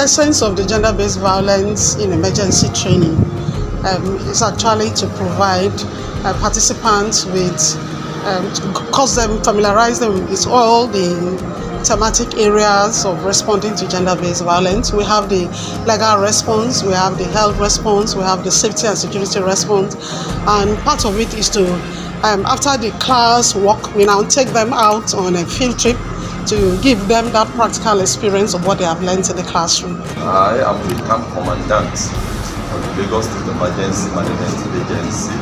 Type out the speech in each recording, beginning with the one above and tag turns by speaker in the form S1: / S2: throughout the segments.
S1: Essence of the gender-based violence in emergency training is actually to provide participants with, familiarize them with all the thematic areas of responding to gender-based violence. We have the legal response, we have the health response, we have the safety and security response, and part of it is to, after the class work, we now take them out on a field trip to give them that practical experience of what they have learned in the classroom.
S2: I am the camp commandant of the Lagos State Emergency Management Agency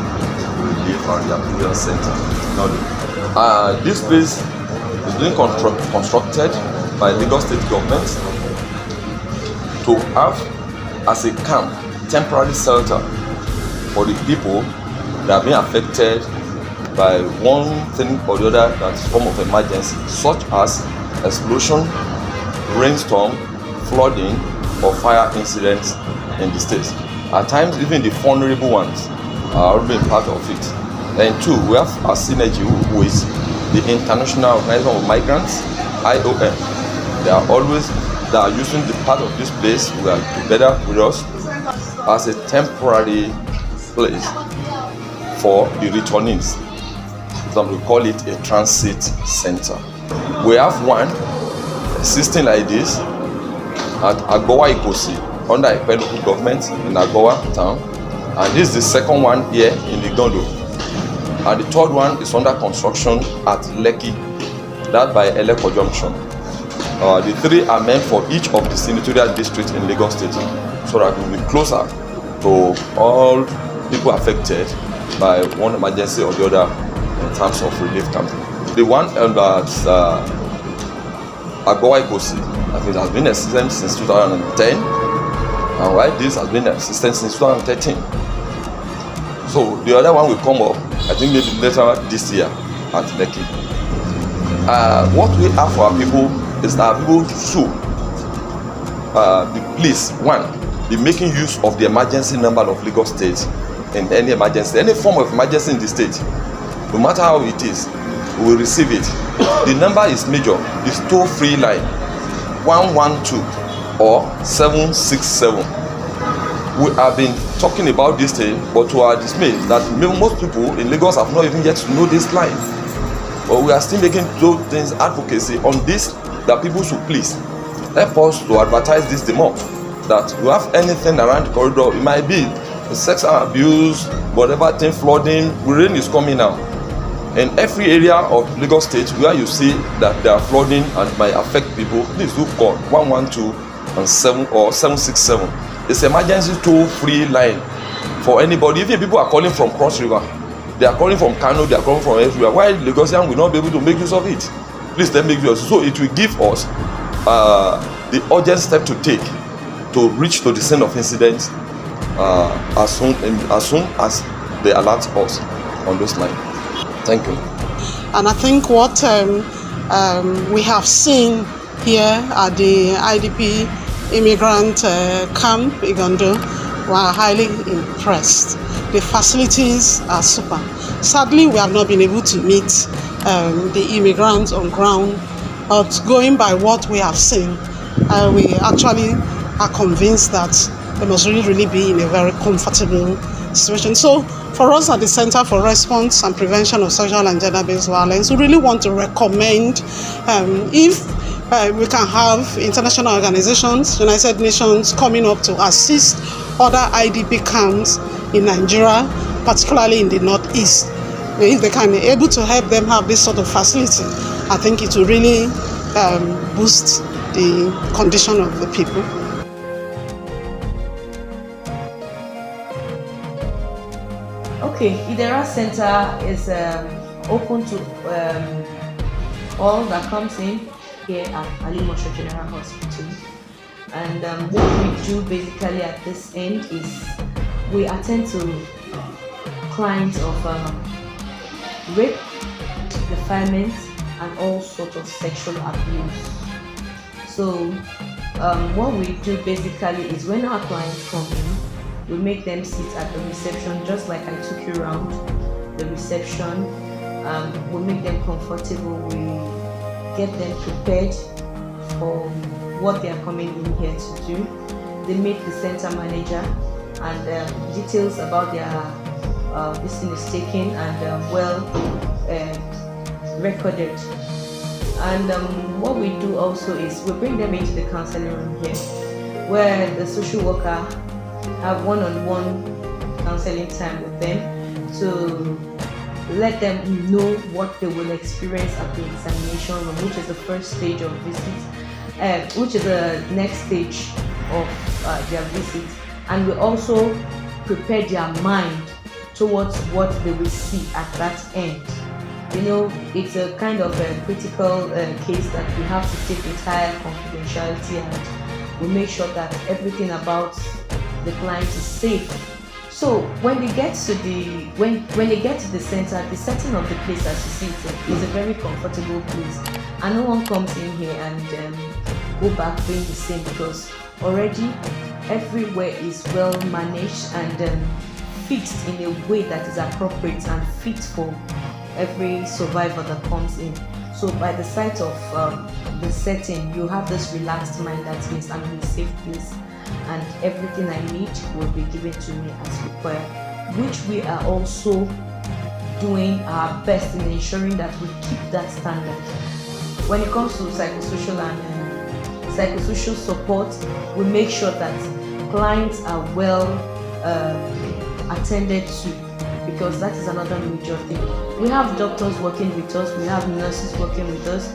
S2: Relief and Rehabilitation Center. This place is being constructed by Lagos State government to have as a camp, temporary shelter for the people that have been affected by one thing or the other that's form of emergency, such as explosion, rainstorm, flooding, or fire incidents in the state. At times, even the vulnerable ones are being part of it. And two, we have a synergy with the International Organization of Migrants, IOM. They are using the part of this place we are together with us as a temporary place for the returnees. We call it a transit center. We have one existing like this at Agowa Ikosi under Ipe local government in Agowa town, and this is the second one here in the Gondo, and the third one is under construction at Lekki, that by Eleko Junction. The three are meant for each of the senatorial districts in Lagos State, so that we will be closer to all people affected by one emergency or the other in terms of relief camping. The one at Agowa Ikosi, it has been existent since 2010, and while this has been existent since 2013. So the other one will come up, I think maybe later this year at Lekki. What we have for our people is that our people should please, one, be making use of the emergency number of Lagos State in any emergency, any form of emergency in the state. No matter how it is, we will receive it. The number is major. It's toll-free line 112 or 767. We have been talking about this thing, but to our dismay, that most people in Lagos have not even yet to know this line. But we are still making those things advocacy on this, that people should please help us to advertise this the more. That you have anything around the corridor, it might be sex and abuse, whatever thing, flooding, rain is coming now. In every area of Lagos State where you see that there are flooding and might affect people, please do call 112 and 767. It's an emergency toll-free line for anybody. Even people are calling from Cross River, they are calling from Kano, they are calling from everywhere. Why Lagosian will not be able to make use of it? Please then make use. So it will give us the urgent step to take to reach to the scene of incidents as soon as they alert us on those lines. Thank you.
S1: And I think what we have seen here at the IDP immigrant camp Igondo, we are highly impressed. The facilities are super. Sadly, we have not been able to meet the immigrants on ground, but going by what we have seen, we actually are convinced that they must really be in a very comfortable situation. So for us at the Center for Response and Prevention of Sexual and Gender-Based Violence, we really want to recommend if we can have international organizations, United Nations, coming up to assist other IDP camps in Nigeria, particularly in the Northeast. If they can be able to help them have this sort of facility, I think it will really boost the condition of the people.
S3: Okay, Idera Center is open to all that comes in here at Ali Mosho General Hospital. And what we do basically at this end is we attend to clients of rape, defilement, and all sorts of sexual abuse. So What we do basically is when our clients come in, we make them sit at the reception, just like I took you around the reception. We make them comfortable. We get them prepared for what they are coming in here to do. They meet the center manager, and details about their business taken and recorded. And what we do also is we bring them into the counseling room here, where the social worker have one-on-one counseling time with them to let them know what they will experience at the examination room, which is the first stage of visit, which is the next stage of their visit. And we also prepare their mind towards what they will see at that end. You know, it's a kind of a critical case that we have to take entire confidentiality, and we make sure that everything about the client is safe. So when they get to when they get to the center, the setting of the place, as you see, is a very comfortable place, and no one comes in here and go back being the same, because already everywhere is well managed and fixed in a way that is appropriate and fit for every survivor that comes in. So by the sight of the setting, you have this relaxed mind that means I'm in a safe place, and everything I need will be given to me as required, which we are also doing our best in ensuring that we keep that standard. When it comes to psychosocial and psychosocial support, we make sure that clients are well attended to, because that is another major thing. We have doctors working with us, we have nurses working with us,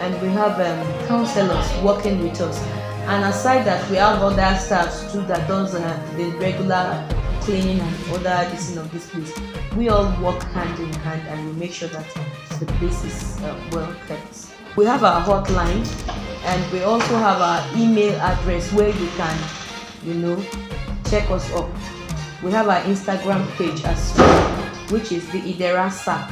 S3: and we have counselors working with us. And aside that, we have other staffs too that does the regular cleaning and other things of this place. We all work hand in hand, and we make sure that the place is well kept. We have our hotline, and we also have our email address where you can, check us up. We have our Instagram page as well, which is the Idera Sack.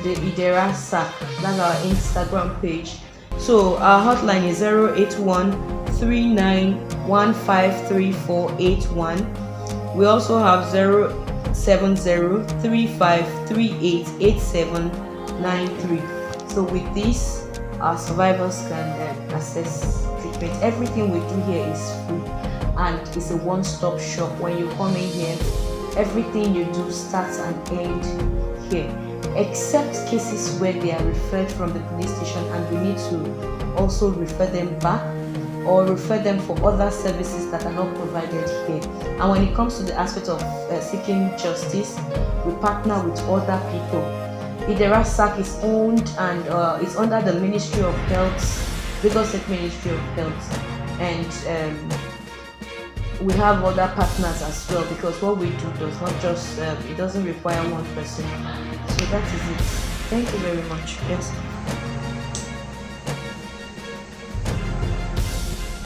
S3: The Idera Sack. That's our Instagram page. So our hotline is 08139153481. We also have 07035388793. So with this, our survivors can access treatment. Everything we do here is free, and it's a one-stop shop. When you come in here, everything you do starts and ends here, except cases where they are referred from the police station and we need to also refer them back or refer them for other services that are not provided here. And when it comes to the aspect of seeking justice, we partner with other people. Idera SAC is owned and it's under the Ministry of Health, Lagos State Ministry of Health, and we have other partners as well, because what we do does not just it doesn't require one person. So that is it. Thank you very much. Yes.